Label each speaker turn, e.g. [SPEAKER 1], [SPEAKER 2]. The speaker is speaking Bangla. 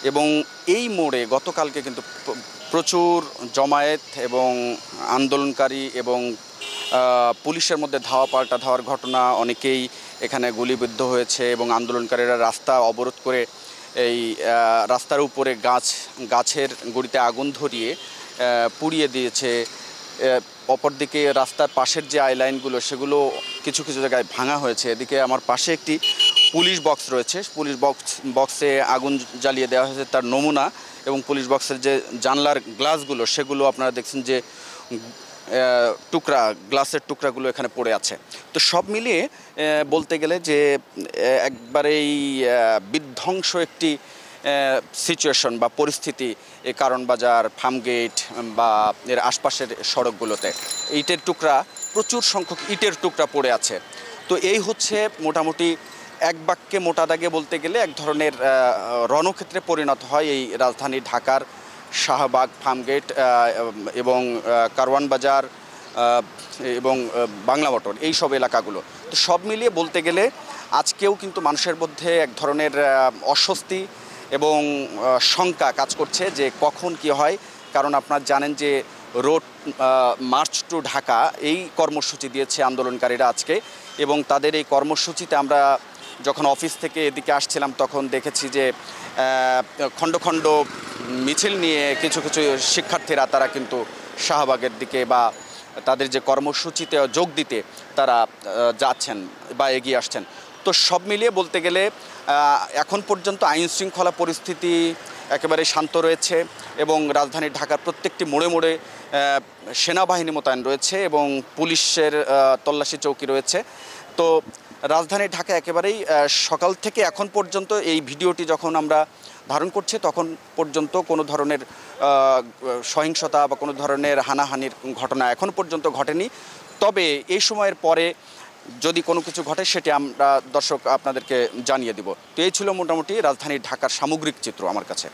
[SPEAKER 1] এবং এই মোড়ে গতকালকে কিন্তু প্রচুর জমায়েত এবং আন্দোলনকারী এবং পুলিশের মধ্যে ধাওয়া পাল্টা ধাওয়ার ঘটনা, অনেকেই এখানে গুলিবিদ্ধ হয়েছে এবং আন্দোলনকারীরা রাস্তা অবরোধ করে এই রাস্তার উপরে গাছের গুঁড়িতে আগুন ধরিয়ে পুড়িয়ে দিয়েছে। অপরদিকে রাস্তার পাশের যে আইলাইনগুলো সেগুলো কিছু কিছু জায়গায় ভাঙা হয়েছে। এদিকে আমার পাশে একটি পুলিশ বক্স রয়েছে, পুলিশ বক্সে আগুন জ্বালিয়ে দেওয়া হয়েছে তার নমুনা, এবং পুলিশ বক্সের যে জানলার গ্লাসগুলো সেগুলো আপনারা দেখছেন যে গ্লাসের টুকরাগুলো এখানে পড়ে আছে। তো সব মিলিয়ে বলতে গেলে যে একবারেই বিধ্বংস একটি সিচুয়েশন বা পরিস্থিতি এই কারণ বাজার, ফার্মগেট বা এর আশপাশের সড়কগুলোতে প্রচুর সংখ্যক ইটের টুকরা পড়ে আছে। তো এই হচ্ছে মোটামুটি এক বাক্যে মোটা দাগে বলতে গেলে এক ধরনের রণক্ষেত্রে পরিণত হয় এই রাজধানী ঢাকার শাহবাগ, ফার্মগেট এবং কারওয়ান বাজার এবং বাংলা মোটর, এই সব এলাকাগুলো। তো সব মিলিয়ে বলতে গেলে আজকেও কিন্তু মানুষের মধ্যে এক ধরনের অস্বস্তি এবং শঙ্কা কাজ করছে যে কখন কি হয়। কারণ আপনারা জানেন যে রোড মার্চ টু ঢাকা এই কর্মসূচি দিয়েছে আন্দোলনকারীরা আজকে, এবং তাদের এই কর্মসূচিতে আমরা যখন অফিস থেকে এদিকে আসছিলাম তখন দেখেছি যে খণ্ড খণ্ড মিছিল নিয়ে কিছু কিছু শিক্ষার্থীরা তারা কিন্তু শাহবাগের দিকে বা তাদের যে কর্মসূচিতে যোগ দিতে তারা যাচ্ছেন বা এগিয়ে আসছেন। তো সব মিলিয়ে বলতে গেলে এখন পর্যন্ত আইন শৃঙ্খলা পরিস্থিতি একেবারে শান্ত রয়েছে এবং রাজধানী ঢাকার প্রত্যেকটি মোড়ে মোড়ে সেনাবাহিনী মোতায়েন রয়েছে এবং পুলিশের তল্লাশি চৌকি রয়েছে। তো রাজধানী ঢাকা একেবারেই সকাল থেকে এখন পর্যন্ত, এই ভিডিওটি যখন আমরা ধারণ করছি তখন পর্যন্ত কোনো ধরনের সহিংসতা বা কোনো ধরনের হানাহানির ঘটনা এখন পর্যন্ত ঘটেনি। তবে এই সময়ের পরে যদি কোনো কিছু ঘটে সেটি আমরা দর্শক আপনাদেরকে জানিয়ে দিব। তো এই ছিল মোটামুটি রাজধানী ঢাকার সামগ্রিক চিত্র আমার কাছে।